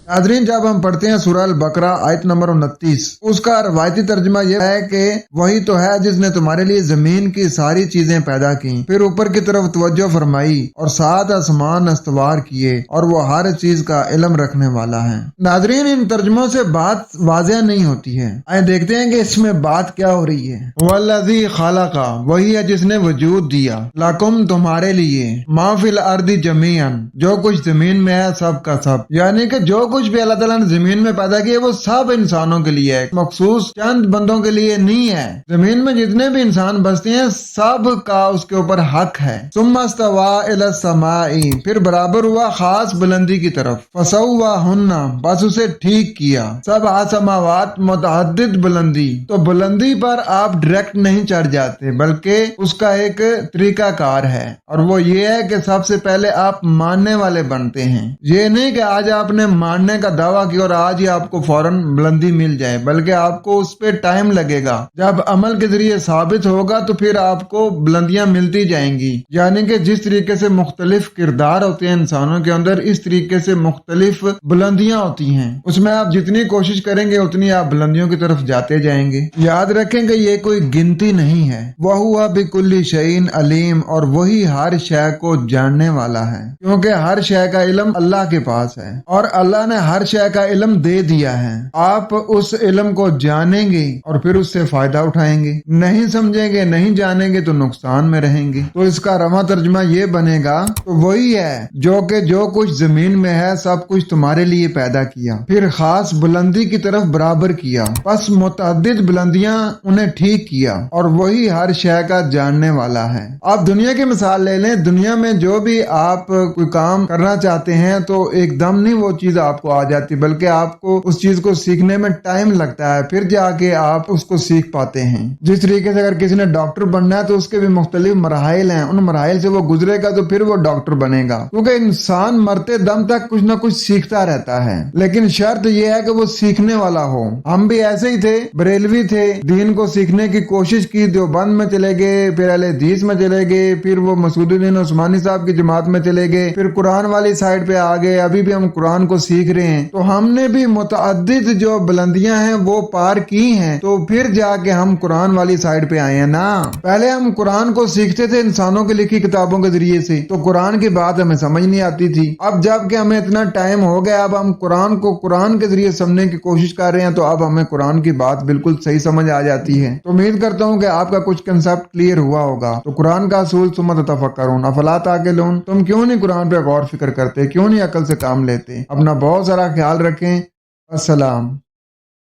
नाज़रीन, जब हम पढ़ते हैं सूरह अल बकरा आयत नंबर 29, उसका रवायती तर्जुमा यह है कि वही तो है जिसने तुम्हारे लिए जमीन की सारी चीजें पैदा की, फिर ऊपर की तरफ तवज्जो फरमाई और सात आसमान अस्तवार किए, और वो हर चीज का इल्म रखने वाला है। नाज़रीन, इन तर्जुमों से बात वाज़ेह नहीं होती है। आइए देखते हैं कि इसमें बात क्या हो रही है। वल्लज़ी खालका, वही है जिसने वजूद दिया, लकुम तुम्हारे लिए, मा फिल अर्दी जमीअन, जो कुछ जमीन में है सब का सब, यानी कि जो कुछ भी अल्लाह ताला ने जमीन में पैदा किया वो सब इंसानों के लिए है, मखसूस चंद बंदों के लिए नहीं है। जमीन में जितने भी इंसान बसते हैं सब का उसके ऊपर हक है। सुम्मा इस्तवा इला समाई, फिर बराबर हुआ खास बुलंदी की तरफ, फसव्वा हुन्ना, बस उसे ठीक किया, सब आसमावात मुतअद्दिद बुलंदी, तो बुलंदी पर आप डायरेक्ट नहीं चढ़ जाते बल्कि उसका एक तरीका कार है, और वो ये है कि सबसे पहले आप मानने वाले बनते हैं। ये नहीं कि आज आपने मानने का दावा किया और आज ही आपको फौरन बुलंदी मिल जाए, बल्कि आपको उस पे टाइम लगेगा। जब अमल के जरिए साबित होगा तो फिर आपको बुलंदियां मिलती जाएंगी। यानी कि जिस तरीके से मुख्तलिफ किरदार होते हैं इंसानों के अंदर, इस तरीके से मुख्तलिफ बुलंदियां होती हैं। उसमें आप जितनी कोशिश करेंगे उतनी आप बुलंदियों की तरफ जाते जाएंगे। याद रखेंगे ये कोई गिनती नहीं है। वह हुआ बिकुल्ली शैइन अलीम, और वही हर शय को जानने वाला है, क्योंकि हर शय का इल्म अल्लाह के पास है और अल्लाह ने हर शय का इल्म दे दिया है। आप उस इल्म को जानेंगे और फिर उससे फायदा उठाएंगे, नहीं समझेंगे नहीं जानेंगे तो नुकसान में रहेंगे। तो इसका रवा तर्जुमा ये बनेगा, तो वही है जो कुछ जमीन में है सब कुछ तुम्हारे लिए पैदा किया, फिर खास बुलंदी की तरफ बराबर किया, बस मुतअद्दिद बुलंदियां उन्हें ठीक किया, और वही हर शय का जानने वाला है। आप दुनिया की मिसाल ले लें, दुनिया में जो भी आप कोई काम करना चाहते हैं तो एकदम नहीं वो चीज आपको आ जाती, बल्कि आपको उस चीज को सीखने में टाइम लगता है, फिर जाके आप उसको सीख पाते हैं। जिस तरीके से अगर किसी ने डॉक्टर बनना है तो उसके भी मुख्तलिफ मराहिल हैं, उन मराहिल से वो गुजरेगा तो फिर वो डॉक्टर बनेगा, क्योंकि इंसान मरते दम तक कुछ ना कुछ सीखता रहता है। लेकिन शर्त यह है कि वो सीखने वाला हो। हम भी ऐसे ही थे, बरेलवी थे, दीन को सीखने की कोशिश की, देवबंद में चले गए, फिर अहले हदीस में चले गए, फिर वो मसूदुद्दीन उस्मानी साहब की जमात में चले गए, फिर कुरान वाली साइड पे आ गए, अभी भी हम कुरान को सीख रहे हैं। तो हमने भी मुतअद्दिद जो बुलंदियां हैं वो पार की हैं, तो फिर जाके हम कुरान वाली साइड पे आए हैं ना। पहले हम कुरान को सीखते थे इंसानों की लिखी किताबों के जरिए से, तो कुरान की बात हमें समझ नहीं आती थी। अब जब कि हमें इतना टाइम हो गया, अब हम कुरान को कुरान के जरिए समझने की कोशिश कर रहे हैं, तो अब हमें कुरान की बात बिल्कुल सही समझ आ जाती है। तो उम्मीद करता हूँ कि आपका कुछ कंसेप्ट क्लियर हुआ होगा। तो कुरान का असूल सुम्मा तफक्करून अफला ताक़िलून, तुम क्यों नहीं कुरान पे गौर फिक्र करते, क्यों नहीं अकल से काम लेते। अपना बहुत सारा ख्याल रखें। अस्सलाम।